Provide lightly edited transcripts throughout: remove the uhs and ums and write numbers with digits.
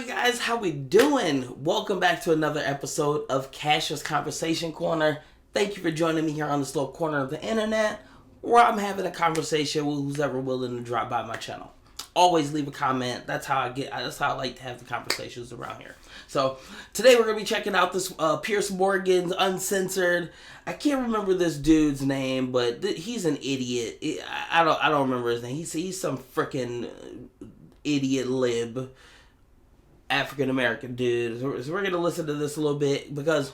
Alright guys, how we doing? Welcome back to another episode of Cash's Conversation Corner. Thank you for joining me here on this little corner of the internet where I'm having a conversation with who's ever willing to drop by my channel. Always leave a comment. That's how I like to have the conversations around here. So today we're gonna be checking out this Piers Morgan's Uncensored. I can't remember this dude's name, but he's an idiot. I don't remember his name. He's some freaking idiot lib African American dude. So we're gonna listen to this a little bit because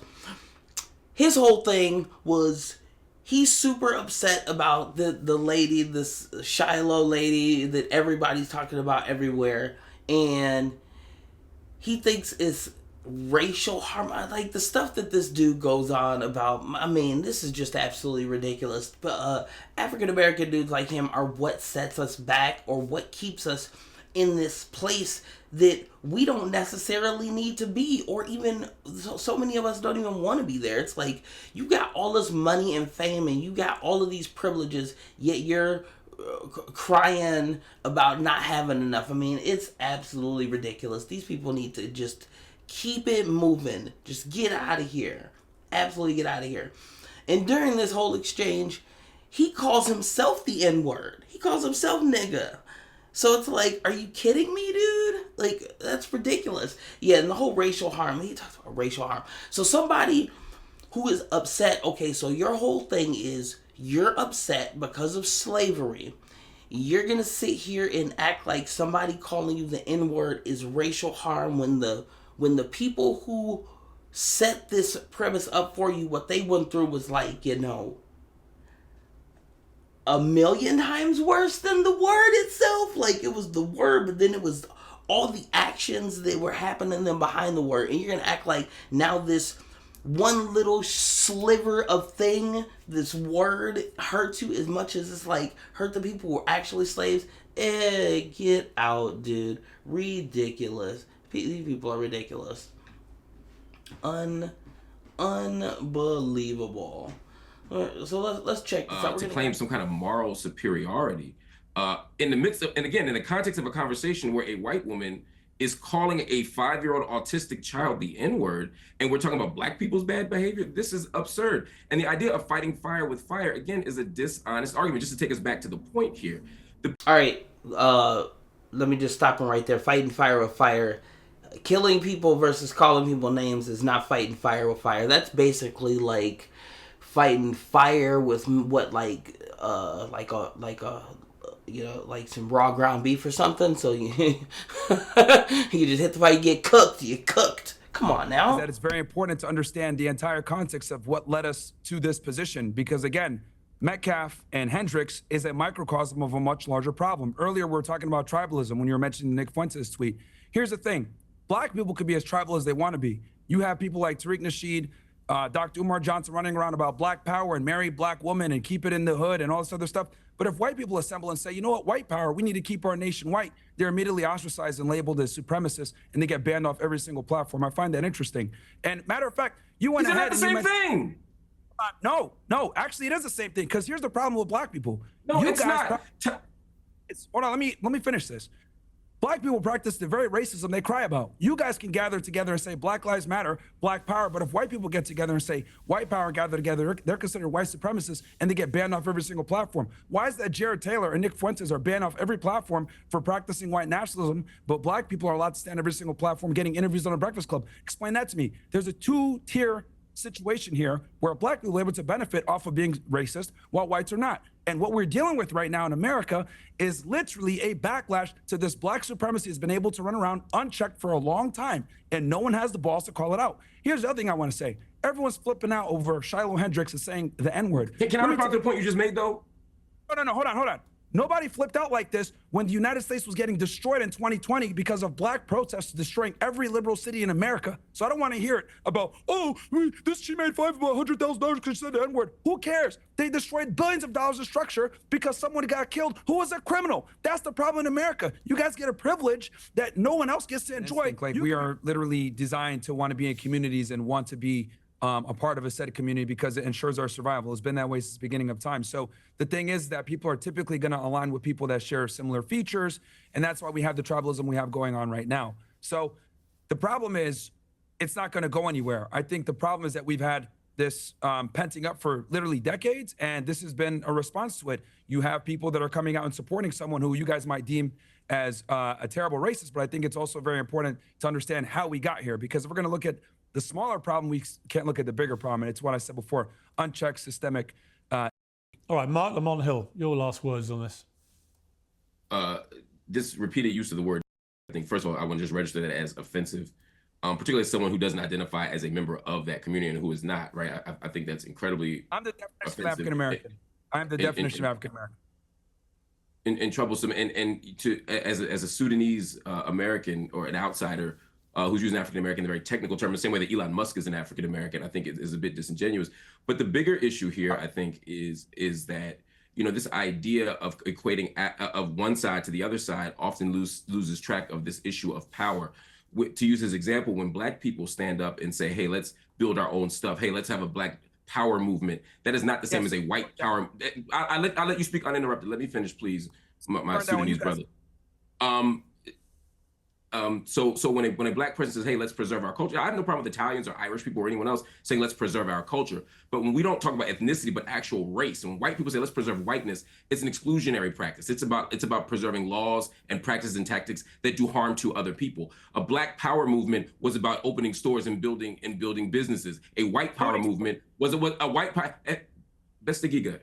his whole thing was he's super upset about the lady, this Shiloh lady that everybody's talking about everywhere, and he thinks it's racial harm. Like the stuff that this dude goes on about. I mean, this is just absolutely ridiculous. But African American dudes like him are what sets us back, or what keeps us in this place that we don't necessarily need to be, or even so many of us don't even want to be there. It's like you got all this money and fame and you got all of these privileges, yet you're crying about not having enough. I mean, it's absolutely ridiculous. These people need to just keep it moving. Just get out of here. Absolutely get out of here. And during this whole exchange, he calls himself the N-word. He calls himself nigga. So it's like, are you kidding me, dude? Like, that's ridiculous. Yeah, and the whole racial harm. He talks about racial harm. So somebody who is upset, okay, so your whole thing is you're upset because of slavery. You're going to sit here and act like somebody calling you the N-word is racial harm when the people who set this premise up for you, what they went through was like, you know, a million times worse than the word itself. Like, it was the word, but then it was all the actions that were happening then behind the word. And you're gonna act like now this one little sliver of thing, this word, hurts you as much as it's like hurt the people who were actually slaves. Get out, dude. Ridiculous. These people are ridiculous. Unbelievable. So let's check this out. To claim some kind of moral superiority in the midst of, and again, in the context of a conversation where a white woman is calling a 5-year-old autistic child the N-word, and we're talking about black people's bad behavior. This is absurd. And the idea of fighting fire with fire, again, is a dishonest argument. Just to take us back to the point here. All right, let me just stop him right there. Fighting fire with fire. Killing people versus calling people names is not fighting fire with fire. That's basically like fighting fire with what, like you know, like some raw ground beef or something. So you you just hit the fire, you get cooked. You cooked. Come on now. That it's very important to understand the entire context of what led us to this position, because again, Metcalf and Hendrix is a microcosm of a much larger problem. Earlier, we were talking about tribalism when you were mentioning Nick Fuentes' tweet. Here's the thing: black people could be as tribal as they want to be. You have people like Tariq Nasheed, Dr. Umar Johnson running around about black power and marry black women and keep it in the hood and all this other stuff. But if white people assemble and say, you know what, white power, we need to keep our nation white, they're immediately ostracized and labeled as supremacists, and they get banned off every single platform. I find that interesting. And matter of fact, you went ahead and the same thing. No, actually, it is the same thing. Because here's the problem with black people. No, you it's not. Hold on, let me finish this. Black people practice the very racism they cry about. You guys can gather together and say Black Lives Matter, Black Power, but if white people get together and say white power, gather together, they're considered white supremacists and they get banned off every single platform. Why is that Jared Taylor and Nick Fuentes are banned off every platform for practicing white nationalism, but black people are allowed to stand every single platform getting interviews on a Breakfast Club? Explain that to me. There's a two-tier situation here where black people are able to benefit off of being racist while whites are not. And what we're dealing with right now in America is literally a backlash to this black supremacy has been able to run around unchecked for a long time, and no one has the balls to call it out. Here's the other thing I want to say. Everyone's flipping out over Shiloh Hendrix is saying the N-word. Can I respond to the point you just made, though? No, hold on. Nobody flipped out like this when the United States was getting destroyed in 2020 because of black protests destroying every liberal city in America. So I don't want to hear it about, she made $100,000 because she said the N-word. Who cares? They destroyed billions of dollars of structure because someone got killed who was a criminal. That's the problem in America. You guys get a privilege that no one else gets to enjoy. We are literally designed to want to be in communities and want to be a part of a set of community because it ensures our survival. It's been that way since the beginning of time. So the thing is that people are typically going to align with people that share similar features, and that's why we have the tribalism we have going on right now. So The problem is it's not going to go anywhere. I think the problem is that we've had this penting up for literally decades, and this has been a response to it. You have people that are coming out and supporting someone who you guys might deem as a terrible racist, but I think it's also very important to understand how we got here, because if we're going to look at the smaller problem, we can't look at the bigger problem, and it's what I said before, unchecked systemic. All right, Mark Lamont Hill, your last words on this. This repeated use of the word, I think, first of all, I want to just register that as offensive, particularly as someone who doesn't identify as a member of that community and who is not, right? I think that's incredibly I'm the definition of African-American. I'm the definition of African-American. And troublesome, and to as a Sudanese American or an outsider who's using African American in a very technical term, the same way that Elon Musk is an African American, I think it is a bit disingenuous. But the bigger issue here, I think, is that this idea of equating of one side to the other side often loses track of this issue of power. To use his example, when Black people stand up and say, "Hey, let's build our own stuff. Hey, let's have a Black power movement," that is not the same as a white power. I'll let you speak uninterrupted. Let me finish, please, my Sudanese brother. So when a Black person says, "Hey, let's preserve our culture," I have no problem with Italians or Irish people or anyone else saying, "Let's preserve our culture." But when we don't talk about ethnicity, but actual race, and when white people say, "Let's preserve whiteness," it's an exclusionary practice. It's about preserving laws and practices and tactics that do harm to other people. A Black power movement was about opening stores and building businesses. A white power movement was a white power. That's the giga.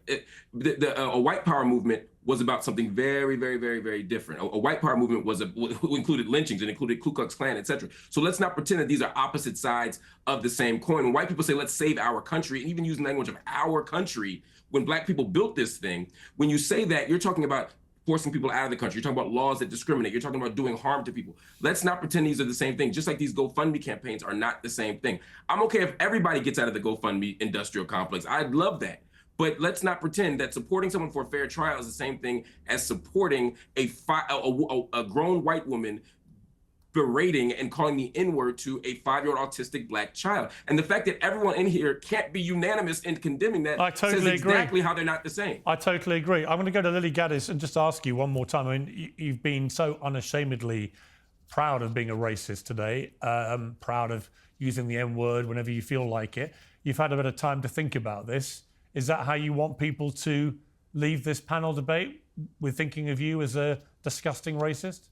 A white power movement was about something very, very, very, very different. A white power movement included lynchings and included Ku Klux Klan, etc. So let's not pretend that these are opposite sides of the same coin. When white people say, "Let's save our country," and even using language of our country, when Black people built this thing, when you say that, you're talking about forcing people out of the country. You're talking about laws that discriminate. You're talking about doing harm to people. Let's not pretend these are the same thing. Just like these GoFundMe campaigns are not the same thing. I'm okay if everybody gets out of the GoFundMe industrial complex. I'd love that. But let's not pretend that supporting someone for a fair trial is the same thing as supporting a grown white woman berating and calling the N-word to a 5-year-old autistic Black child. And the fact that everyone in here can't be unanimous in condemning that says exactly how they're not the same. I totally agree. I'm going to go to Lily Gaddis and just ask you one more time. I mean, you've been so unashamedly proud of being a racist today, proud of using the N-word whenever you feel like it. You've had a bit of time to think about this. Is that how you want people to leave this panel debate, with thinking of you as a disgusting racist?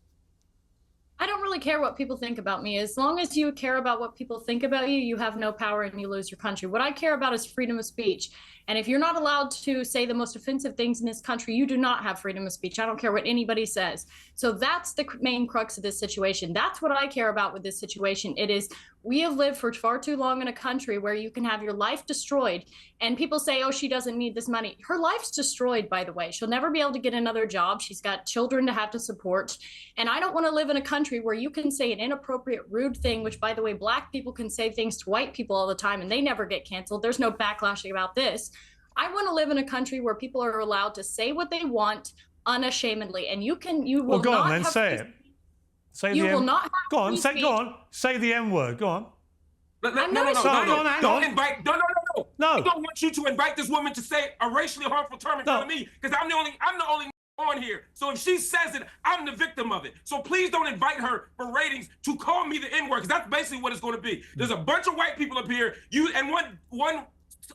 I don't really care what people think about me. As long as you care about what people think about you, you have no power and you lose your country. What I care about is freedom of speech. And if you're not allowed to say the most offensive things in this country, you do not have freedom of speech. I don't care what anybody says. So that's the main crux of this situation. That's what I care about with this situation. It is, we have lived for far too long in a country where you can have your life destroyed. And people say, "Oh, she doesn't need this money." Her life's destroyed, by the way. She'll never be able to get another job. She's got children to have to support. And I don't want to live in a country where you can say an inappropriate, rude thing, which, by the way, Black people can say things to white people all the time and they never get canceled. There's no backlashing about this. I want to live in a country where people are allowed to say what they want unashamedly. And you will well, go not on then, have say it. Say you the will N- not have Go on, free say, speech. go on. Say the N-word. Go on. No. hang Don't on. invite. No. No. I don't want you to invite this woman to say a racially harmful term in front of me, because I'm the only on here. So if she says it, I'm the victim of it. So please don't invite her for ratings to call me the N-word, because that's basically what it's going to be. There's a bunch of white people up here, one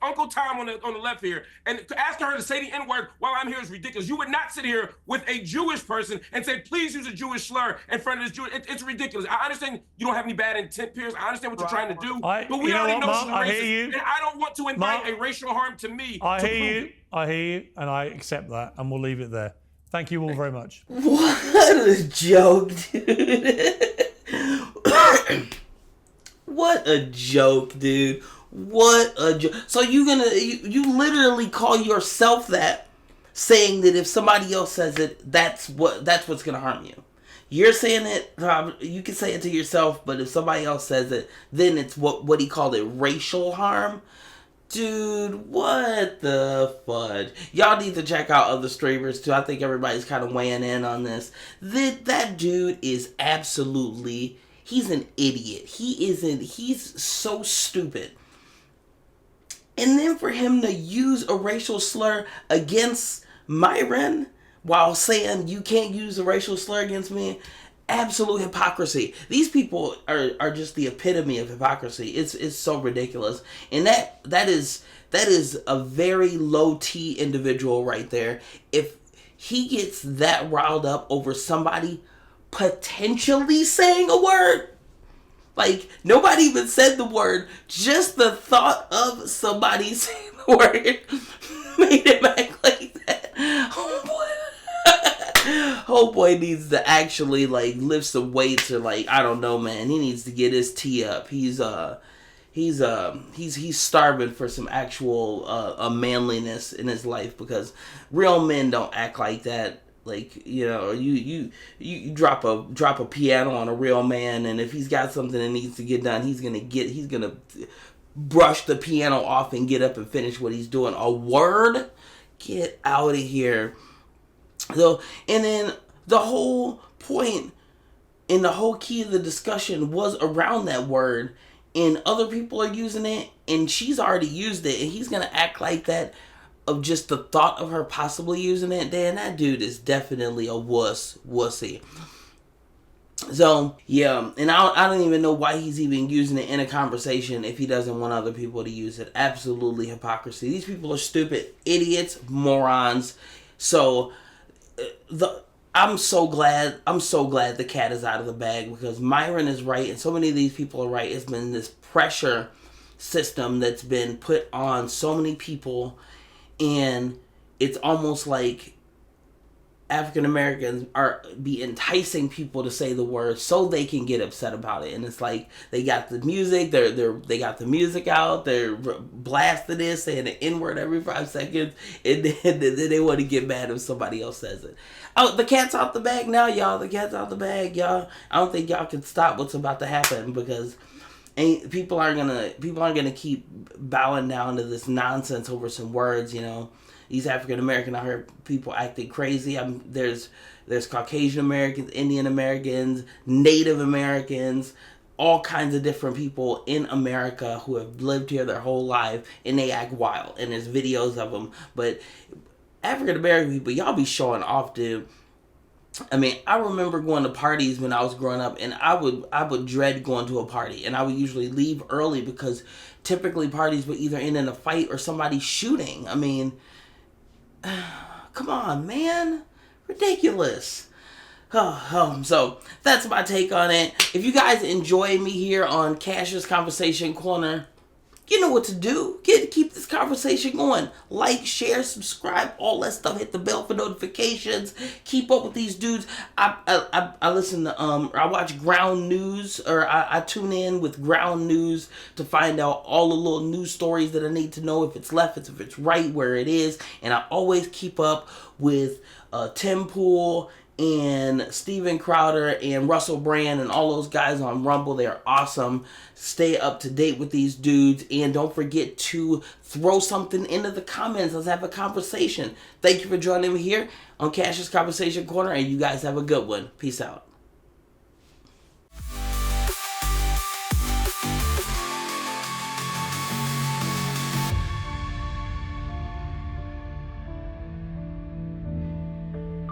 Uncle Tom on the left here, and asking her to say the N-word while I'm here is ridiculous. You would not sit here with a Jewish person and say, "Please use a Jewish slur in front of this Jewish." It's ridiculous. I understand you don't have any bad intent, Piers. I understand what you're trying to do, but we already know she's racist, and I don't want to invite a racial harm to me. I hear you, and I accept that, and we'll leave it there. Thank you all very much. What a joke, dude. What a joke, dude. What a joke. So you literally call yourself that, saying that if somebody else says it, that's what's gonna harm you. You're saying it, you can say it to yourself, but if somebody else says it, then it's what he called it, racial harm. Dude, what the fudge? Y'all need to check out other streamers too. I think everybody's kind of weighing in on this. That dude is absolutely, he's an idiot. He's so stupid. And then for him to use a racial slur against Myron while saying you can't use a racial slur against me, absolute hypocrisy. These people are just the epitome of hypocrisy. It's so ridiculous. And that is a very low T individual right there. If he gets that riled up over somebody potentially saying a word, like nobody even said the word, just the thought of somebody saying the word made him act like that. Oh boy needs to actually like lift some weights, or like, I don't know, man. He needs to get his T up. He's starving for some actual manliness in his life, because real men don't act like that. Like, you know, you drop a piano on a real man, and if he's got something that needs to get done, he's gonna brush the piano off and get up and finish what he's doing. A word? Get out of here. So, and then the whole point and the whole key of the discussion was around that word, and other people are using it, and she's already used it, and he's gonna act like that of just the thought of her possibly using it. Dan, that dude is definitely a wussy. So, yeah, and I don't even know why he's even using it in a conversation if he doesn't want other people to use it. Absolutely hypocrisy. These people are stupid, idiots, morons. So, I'm so glad the cat is out of the bag, because Myron is right and so many of these people are right. It's been this pressure system that's been put on so many people, and it's almost like African Americans are be enticing people to say the word so they can get upset about it. And it's like they got the music, they got the music out, they're blasting it, saying the N-word every 5 seconds, and then they want to get mad if somebody else says it. Oh, the cat's out the bag now, y'all. The cat's out the bag, y'all. I don't think y'all can stop what's about to happen, because people aren't gonna keep bowing down to this nonsense over some words, you know. These African American, I heard people acting crazy. There's Caucasian Americans, Indian Americans, Native Americans, all kinds of different people in America who have lived here their whole life, and they act wild. And there's videos of them. But African American people, y'all be showing off, dude. I mean, I remember going to parties when I was growing up, and I would dread going to a party, and I would usually leave early because typically parties would either end in a fight or somebody shooting. I mean, come on, man. Ridiculous. So that's my take on it. If you guys enjoy me here on Cash's Conversation Corner, you know what to do. Keep this conversation going. Like, share, subscribe, all that stuff. Hit the bell for notifications. Keep up with these dudes. I listen to I watch Ground News, or I tune in with Ground News to find out all the little news stories that I need to know, if it's left, if it's right, where it is. And I always keep up with Tim Pool and Steven Crowder and Russell Brand and all those guys on Rumble. They are awesome. Stay up to date with these dudes, and don't forget to throw something into the comments. Let's have a conversation. Thank you for joining me here on Cash's Conversation Corner, and you guys have a good one. Peace out.